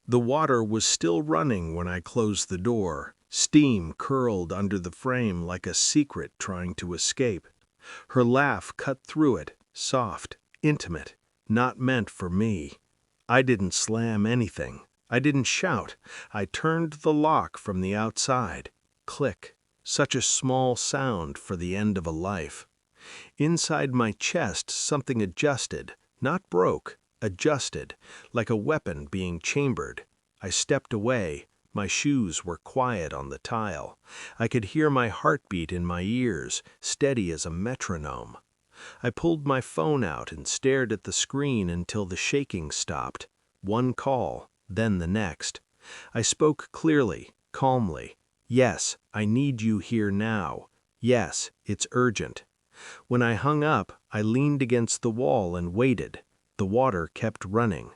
The water was still running when I closed the door. Steam curled under the frame like a secret trying to escape. Her laugh cut through it, soft, intimate, not meant for me. I didn't slam anything. I didn't shout. I turned the lock from the outside. Click. Such a small sound for the end of a life. Inside my chest, something adjusted, not broke, adjusted, like a weapon being chambered. I stepped away. My shoes were quiet on the tile. I could hear my heartbeat in my ears, steady as a metronome. I pulled my phone out and stared at the screen until the shaking stopped. One call, then the next. I spoke clearly, calmly. Yes, I need you here now. Yes, it's urgent. When I hung up, I leaned against the wall and waited. The water kept running.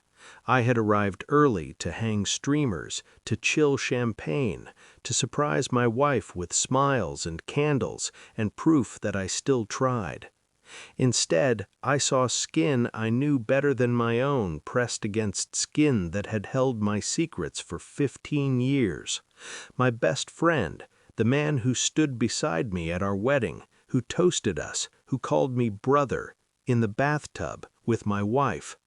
I had arrived early to hang streamers, to chill champagne, to surprise my wife with smiles and candles and proof that I still tried. Instead, I saw skin I knew better than my own pressed against skin that had held my secrets for 15 years. My best friend, the man who stood beside me at our wedding, who toasted us, who called me brother, in the bathtub with my wife.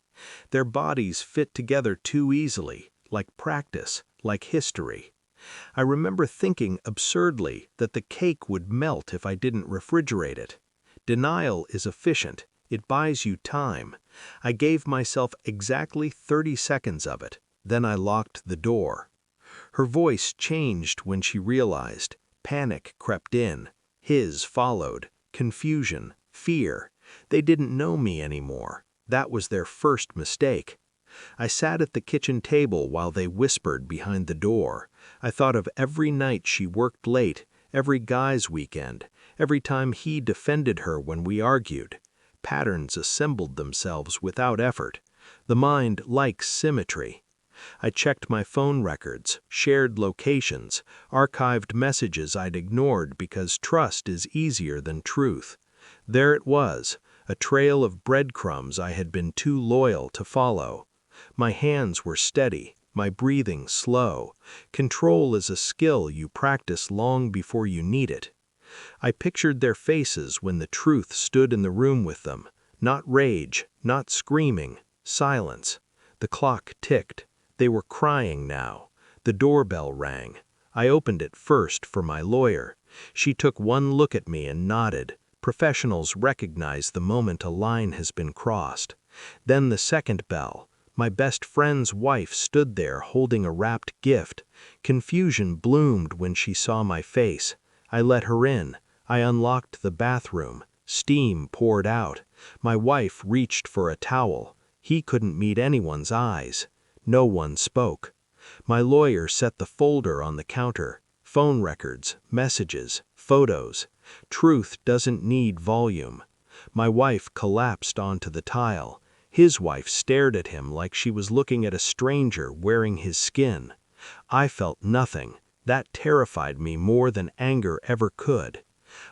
Their bodies fit together too easily, like practice, like history. I remember thinking absurdly that the cake would melt if I didn't refrigerate it. Denial is efficient. It buys you time. I gave myself exactly 30 seconds of it. Then I locked the door. Her voice changed when she realized. Panic crept in. His followed. Confusion. Fear. They didn't know me anymore. That was their first mistake. I sat at the kitchen table while they whispered behind the door. I thought of every night she worked late, every guy's weekend, every time he defended her when we argued. Patterns assembled themselves without effort. The mind likes symmetry. I checked my phone records, shared locations, archived messages I'd ignored because trust is easier than truth. There it was, a trail of breadcrumbs I had been too loyal to follow. My hands were steady, my breathing slow. Control is a skill you practice long before you need it. I pictured their faces when the truth stood in the room with them. Not rage, not screaming, silence. The clock ticked. They were crying now. The doorbell rang. I opened it first for my lawyer. She took one look at me and nodded. Professionals recognize the moment a line has been crossed. Then the second bell. My best friend's wife stood there holding a wrapped gift. Confusion bloomed when she saw my face. I let her in. I unlocked the bathroom. Steam poured out. My wife reached for a towel. He couldn't meet anyone's eyes. No one spoke. My lawyer set the folder on the counter. Phone records, messages, photos. Truth doesn't need volume. My wife collapsed onto the tile. His wife stared at him like she was looking at a stranger wearing his skin. I felt nothing. That terrified me more than anger ever could.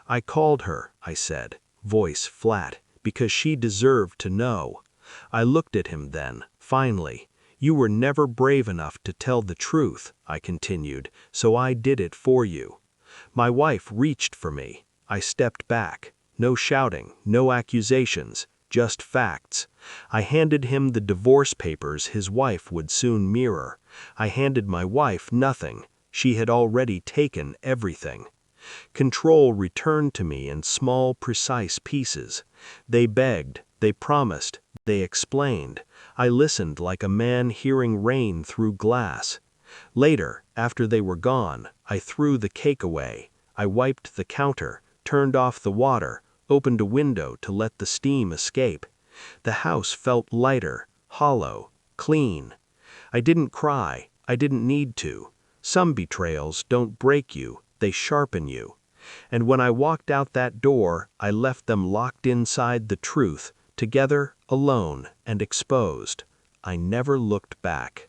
I called her, I said, voice flat, because she deserved to know. I looked at him then, finally. You were never brave enough to tell the truth, I continued, so I did it for you. My wife reached for me. I stepped back. No shouting, no accusations, just facts. I handed him the divorce papers his wife would soon mirror. I handed my wife nothing. She had already taken everything. Control returned to me in small, precise pieces. They begged, they promised, they explained. I listened like a man hearing rain through glass. Later, after they were gone, I threw the cake away. I wiped the counter, turned off the water, opened a window to let the steam escape. The house felt lighter, hollow, clean. I didn't cry. I didn't need to. Some betrayals don't break you, they sharpen you. And when I walked out that door, I left them locked inside the truth, together, alone, and exposed. I never looked back.